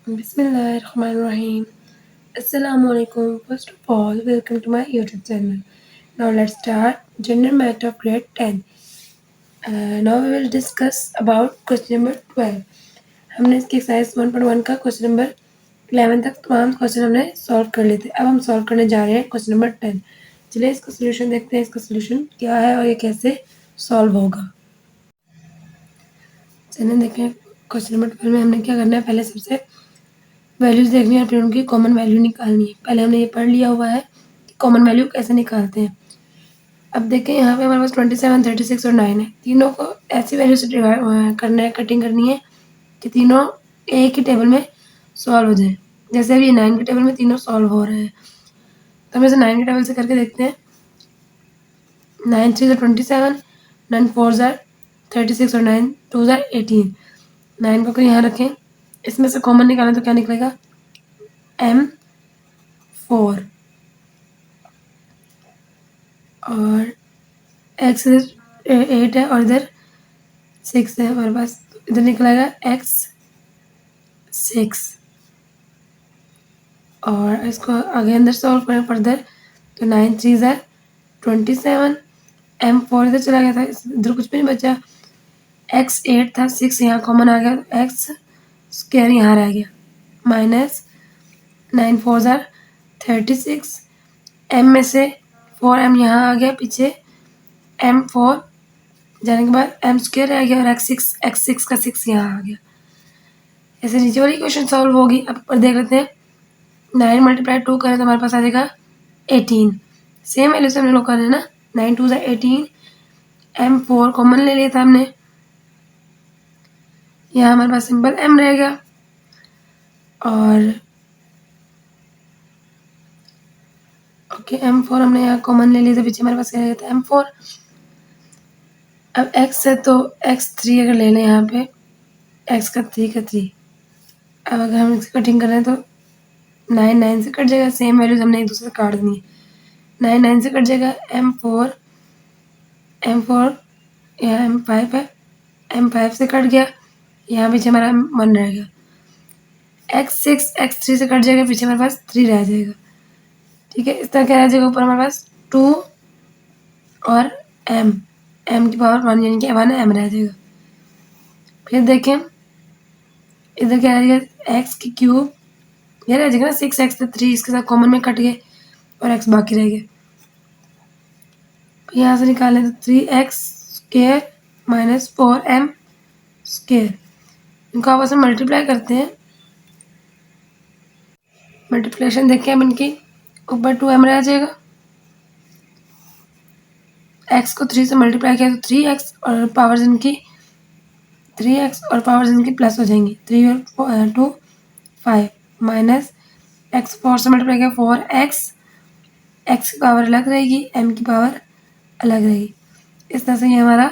Bismillahirrahmanirrahim. Assalamualaikum. First of all, welcome to my YouTube channel. Now let's start General Math of Grade 10. Now we will discuss about question number 12. हमने इसके exercise 1.1 का question number 11 तक तमाम question हमने solve कर लिए थे। अब हम सॉल्व करने जा रहे हैं क्वेश्चन नंबर 10। चलिए इसका सोल्यूशन देखते हैं, इसका सोल्यूशन क्या है और ये कैसे सॉल्व होगा। चलिए देखें क्वेश्चन नंबर 12 में हमने क्या करना है। पहले सबसे वैल्यूज़ देखनी है और फिर उनकी कॉमन वैल्यू निकालनी है। पहले हमने ये पढ़ लिया हुआ है कि कॉमन वैल्यू कैसे निकालते हैं। अब देखें यहाँ पे हमारे पास 27, 36 और 9 है। तीनों को ऐसी वैल्यू से डिवाइड करना है, कटिंग करनी है कि तीनों एक ही टेबल में सॉल्व हो जाए। जैसे अभी 9 के टेबल में तीनों सॉल्व हो रहे हैं, तो हम इसे 9 के टेबल से करके देखते हैं। 9 3 27, 9 4 36 और 9 2 18। 9 को यहाँ रखें, इसमें से कॉमन निकालें तो क्या निकलेगा M4 और x 8 है और इधर 6 है हमारे पास, तो इधर निकलेगा x6 और इसको आगे अंदर सॉल्व करें फर्दर तो 9 3 27, M4 इधर चला गया था, इधर कुछ भी नहीं बचा। x8 था, 6 यहाँ कॉमन आ गया, x स्क्वायर यहाँ रह गया माइनस 9 4 36, m में से 4m यहाँ आ गया पीछे, M4 जाने के बाद m स्क्वायर रह गया और x6 का 6 यहाँ आ गया। ऐसे नीचे वाली क्वेश्चन सॉल्व होगी। अब ऊपर देख लेते हैं। 9 × 2 करें तो हमारे पास आ जाएगा 18। सेम वैल्यू से हम लोग कर रहे हैं ना, 9 2 18, M4 कॉमन ले लिया था हमने, यहाँ हमारे पास सिंपल m रह गया और ओके M4 हमने यहाँ कॉमन ले लिया था, पीछे हमारे पास क्या रह गया था M4। अब x है तो x3 अगर ले लें यहाँ पे, x का 3 का 3। अब अगर हम इसकी कटिंग करें तो 9 9 से कट जाएगा, सेम वैल्यूज हमने एक दूसरे से काट देनी है। 9 9 से कट जाएगा, M4 यहाँ M5 है, M5 से कट गया, यहाँ पीछे हमारा M1 रह गया। x6 x3 से कट जाएगा, पीछे हमारे पास 3 रह जाएगा। ठीक है, इस तरह क्या रह जाएगा, ऊपर हमारे पास 2 और m की पावर 1 यानी कि 1 m रह जाएगा। फिर देखें इधर क्या रह जाएगा, x की क्यूब ये रह जाएगा ना, 6x तो 3 इसके साथ कॉमन में कट गए और x बाकी रह गए। यहाँ से निकालें तो 3x square minus 4m square, इनको आपस में मल्टीप्लाई करते हैं। मल्टीप्लिकेशन देखें अब इनकी, ऊपर 2m रह जाएगा, x को 3 से मल्टीप्लाई किया तो 3x और पावर्स इनकी 3x और पावर्स इनकी प्लस हो जाएंगी, 3 और 2 5 माइनस x 4 से मल्टीप्लाई किया 4x, x की पावर अलग रहेगी, m की पावर अलग रहेगी। इस तरह से ये हमारा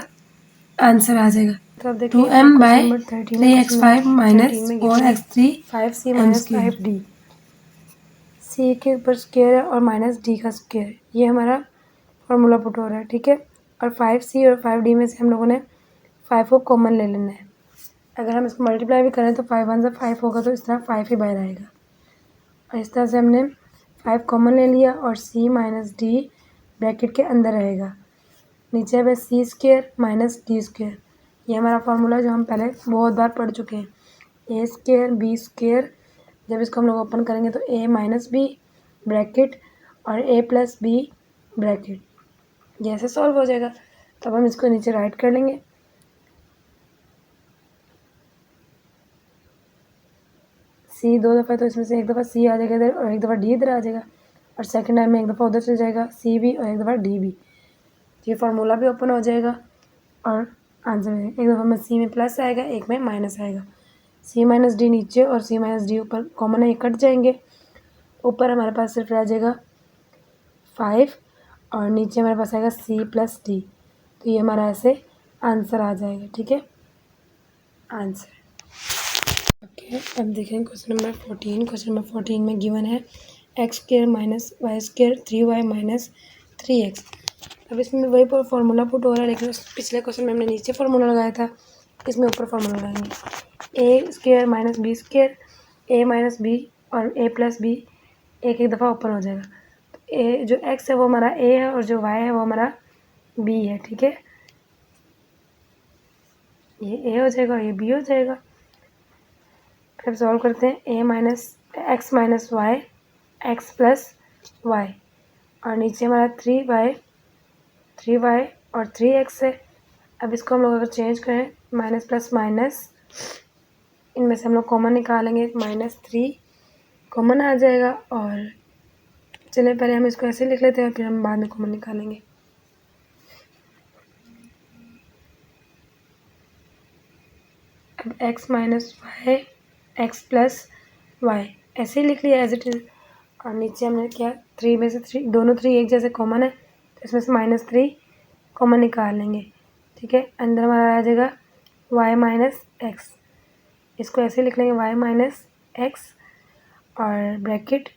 आंसर आ जाएगा। तो अब 2m bye 3x5 minus 4x3 5c minus 5d, c के ऊपर स्क्वायर है और माइनस d का स्क्वायर, ये हमारा फॉर्मूला पुट हो रहा है। ठीक है, और 5c और 5d में से हम लोगों ने 5 को कॉमन ले लेना है। अगर हम इसको मल्टीप्लाई भी करें तो 5 1 से 5 होगा, तो इस तरह 5 ही बाहर आएगा। और इस तरह से हमने 5 कॉमन ले लिया और c माइनस d ब्रैकेट के अंदर रहेगा, नीचे है c square minus d square. ये हमारा फार्मूला जो हम पहले बहुत बार पढ़ चुके हैं, a स्क्वायर b स्क्वायर। जब इसको हम लोग ओपन करेंगे तो a माइनस b ब्रैकेट और a प्लस b ब्रैकेट, ये ऐसे सॉल्व हो जाएगा। तब हम इसको नीचे राइट कर लेंगे। c 2 दफ़ा, तो इसमें से एक दफ़ा c आ जाएगा इधर और एक दफ़ा d इधर आ जाएगा, और सेकंड टाइम में एक दफ़ा उधर चल जाएगा c भी और एक दफ़ा d भी। ये फार्मूला भी ओपन हो जाएगा और आंसर में एक दफ़ा में c में प्लस आएगा, एक में माइनस आएगा। c माइनस डी नीचे और c माइनस डी ऊपर कॉमन है, ये कट जाएंगे। ऊपर हमारे पास सिर्फ रह जाएगा 5 और नीचे हमारे पास आएगा c प्लस डी, तो ये हमारा ऐसे आंसर आ जाएगा। ठीक है, आंसर ओके। अब देखें क्वेश्चन नंबर 14। क्वेश्चन नंबर 14 में गिवन है X square minus Y square 3y minus 3x। अब इसमें वही फार्मूला पुट हो रहा है, लेकिन पिछले क्वेश्चन में हमने नीचे फार्मूला लगाया था, इसमें ऊपर फार्मूला लगाएंगे। A square minus B square a minus B और a प्लस बी एक एक दफ़ा ओपन हो जाएगा। तो ए जो x है वो हमारा a है और जो y है वो हमारा b है, ठीक है। ये a हो जाएगा और ये b हो जाएगा। फिर सॉल्व करते हैं a minus X minus Y X plus Y और नीचे हमारा 3y और 3x है। अब इसको हम लोग अगर चेंज करें माइनस प्लस माइनस, इनमें से हम लोग कॉमन निकालेंगे, -3 कॉमन आ जाएगा। और चलिए पहले हम इसको ऐसे लिख लेते हैं और फिर हम बाद में कॉमन निकालेंगे। अब x minus Y X plus Y ऐसे ही लिख लिया एज इट इज़। और नीचे हमने क्या 3 में से 3 दोनों 3 एक जैसे कॉमन है तो इसमें से -3 कॉमन निकाल लेंगे, ठीक है। अंदर हमारा आ जाएगा y माइनस एक्स, इसको ऐसे लिख लेंगे y माइनस एक्स और ब्रैकेट,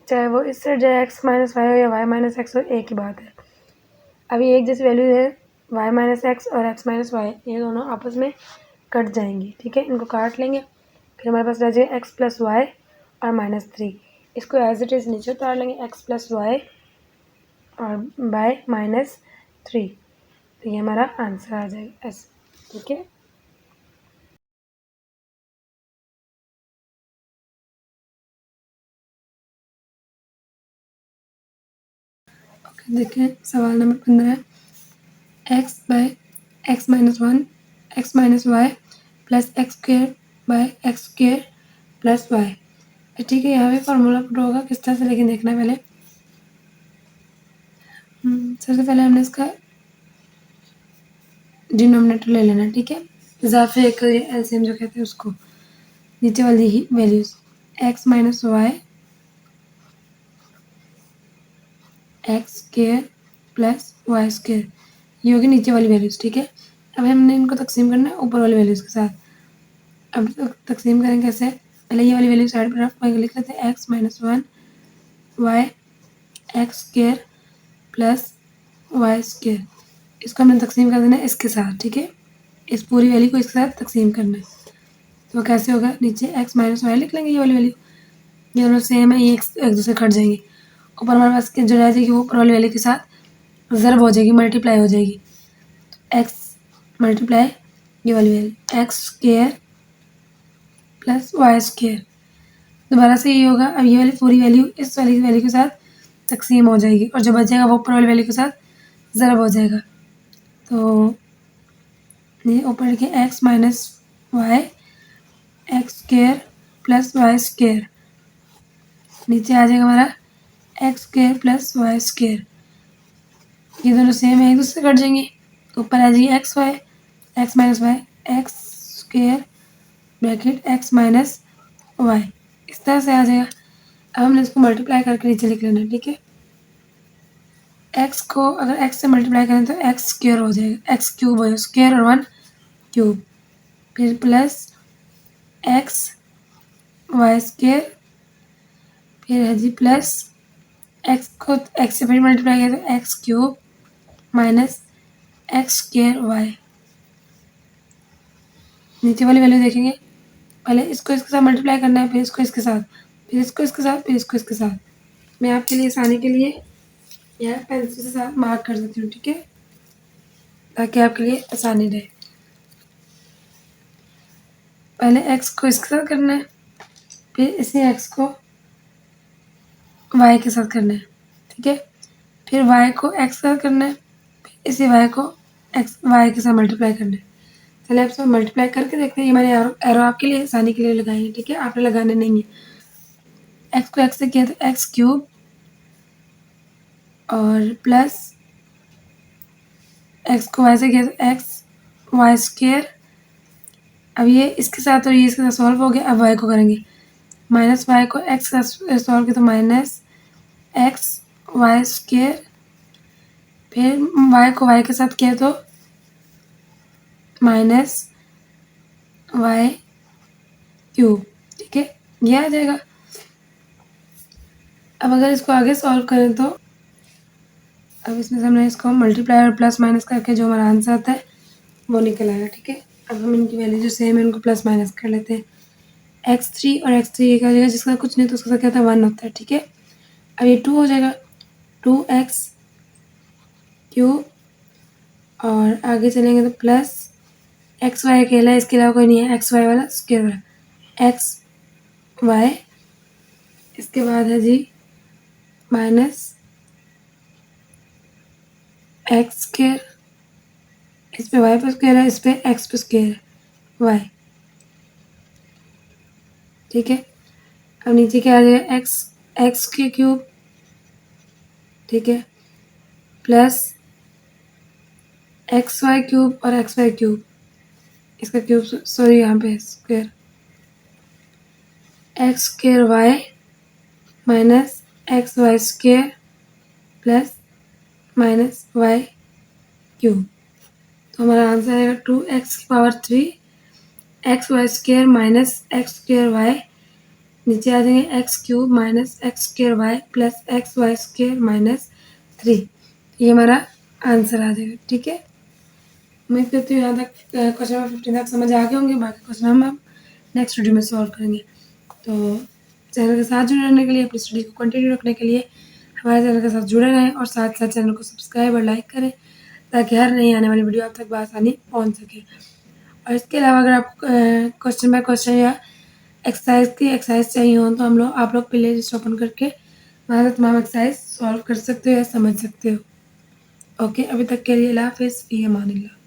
चाहे वो इस साइड जाए x माइनस वाई हो या y माइनस एक्स हो, एक ही बात है। अभी एक जैसी वैल्यू है y माइनस एक्स और x माइनस वाई, ये दोनों आपस में कट जाएंगी, ठीक है। इनको काट लेंगे, फिर हमारे पास रह जाएगा x प्लस वाई और -3, इसको एज इट इज़ नीचे उतार लेंगे x प्लस वाई और बाय -3, तो ये हमारा आंसर आ जाएगा ऐसे, ठीक है। ओके, देखिए सवाल नंबर 15 X by X minus 1 X minus Y plus X square by X square plus Y, ठीक है। यहाँ पे फार्मूला पुट होगा किस तरह से, लेकिन देखना है पहले। सबसे पहले हमने इसका डिनोमिनेटर ले लेना, ठीक है। इजाफे एक एलसीएम जो कहते हैं उसको, नीचे वाली ही values X minus Y X square plus Y square, ये होगी नीचे वाली वैल्यूज, ठीक है। अब हमने इनको तकसीम करना है ऊपर वाली वैल्यूज के साथ। अब तकसीम करेंगे कैसे, पहले ये वाली वैल्यू साइड पर रख लिख लेते हैं X minus 1 Y X square plus Y square, इसको हमने तकसीम कर देना है इसके साथ, ठीक है। इस पूरी वैल्यू को इसके साथ तकसीम करना है, तो कैसे होगा, नीचे एक्स माइनस वाई लिख लेंगे, ये वाली वैल्यू, ये दोनों सेम है, ये एक दूसरे कट जाएंगे। ऊपर हमारे पास जो रह जाएगी वो ऊपर वाली वैल्यू के साथ ज़रब हो जाएगी, मल्टीप्लाई हो जाएगी। एक्स मल्टीप्लाई ये वाली value X square plus Y square, दोबारा से ये होगा। अब ये वाली पूरी वैल्यू इस वाली वैल्यू के साथ तकसीम हो जाएगी और जो बचेगा वो ऊपर वाली वैल्यू के साथ ज़रब हो जाएगा। तो ये ऊपर लिखिए X minus Y X square plus Y square, नीचे आ जाएगा हमारा X square plus Y square, ये दोनों सेम है, एक दूसरे से कट जाएंगे। ऊपर आ जाएगी X Y X minus Y X square bracket X minus Y, इस तरह से आ जाएगा। अब हमने इसको मल्टीप्लाई करके नीचे लिख लेना, ठीक है। एक्स को अगर एक्स से मल्टीप्लाई करें तो एक्स स्क्वेयर हो जाएगा, एक्स क्यूब हो जाएगा, स्क्वेयर और 1 क्यूब, फिर प्लस एक्स वाई स्क्वेयर, फिर है जी प्लस एक्स को एक्स से फिर मल्टीप्लाई किया तो X cube minus X square Y. नीचे वाली वैल्यू देखेंगे, पहले इसको इसके साथ मल्टीप्लाई करना है, फिर इसको इसके साथ, फिर इसको इसके साथ, फिर इसको इसके साथ। मैं आपके लिए आसानी के लिए यहाँ पेंसिल के साथ मार्क कर देती हूँ, ठीक है, ताकि आपके लिए आसानी रहे। पहले एक्स को इसके साथ करना है, फिर इसी एक्स को वाई के साथ करना है, ठीक है। फिर वाई को एक्स के साथ करना है, फिर इसी वाई को एक्स वाई के साथ मल्टीप्लाई करना है। चलिए आप सब मल्टीप्लाई करके देखते हैं, ये मैंने एरो आपके लिए आसानी के लिए लगाई है, ठीक है, आपने लगाने नहीं है। एक्स को एक्स से किया तो एक्स क्यूब और प्लस एक्स को वाई से किया तो एक्स वाई स्क्वेयर। अब ये इसके साथ और ये इसके साथ सॉल्व हो गया। अब वाई को करेंगे, माइनस वाई को एक्स के साथ सॉल्व किया तो माइनस एक्स वाई स्क्वेयर, फिर वाई को वाई के साथ किया तो माइनस वाई क्यूब, ठीक है, ये आ जाएगा। अब अगर इसको आगे सॉल्व करें तो अब इसमें से हमने इसको मल्टीप्लाई और प्लस माइनस करके जो हमारा आंसर आता है वो निकल आएगा, ठीक है। अब हम इनकी वैल्यू जो सेम है उनको प्लस माइनस कर लेते हैं। x3 और x3 एक आ जाएगा, जिसका कुछ नहीं तो उसका क्या था 1 होता है, ठीक है। अब ये 2 हो जाएगा, 2x³ और आगे चलेंगे तो प्लस एक्स वाई अकेला है, इसके अलावा कोई नहीं है, एक्स वाई वाला स्क्वायर वाला एक्स वाई। इसके बाद है जी माइनस एक्स स्क्वायर, इस पे वाई पर स्क्वायर है, इस पे एक्स पे स्क्वायर है वाई, ठीक है। अब नीचे क्या आ जाएगा एक्स एक्स के क्यूब, ठीक है, प्लस एक्स वाई क्यूब और एक्स वाई क्यूब, इसका क्यूब सॉरी यहाँ पे square, X square Y minus X Y square plus minus Y cube. तो हमारा आंसर आएगा 2x⁻³ X Y square minus X square Y, नीचे आ जाएंगे x³ minus X square Y plus X Y square minus 3। ये हमारा answer आ जाएगा, ठीक है। उम्मीद करती हूँ यहाँ तक क्वेश्चन नंबर 15 तक समझ आ गए होंगे। बाकी क्वेश्चन हम नेक्स्ट वीडियो में सॉल्व करेंगे। तो चैनल के साथ जुड़े रहने के लिए, अपनी स्टडी को कंटिन्यू रखने के लिए हमारे चैनल के साथ जुड़े रहें और साथ साथ चैनल को सब्सक्राइब और लाइक करें, ताकि हर नई आने वाली वीडियो आप तक बआसानी पहुँच सके। और इसके अलावा अगर आपको क्वेश्चन बाय क्वेश्चन या एक्सरसाइज चाहिए हो तो आप लोग प्ले लिस्ट ओपन करके वहाँ से तमाम एक्सरसाइज सॉल्व कर सकते हो या समझ सकते हो। ओके, अभी तक के लिए अल्लाह हाफ़िज़, फ़ी अमानिल्लाह।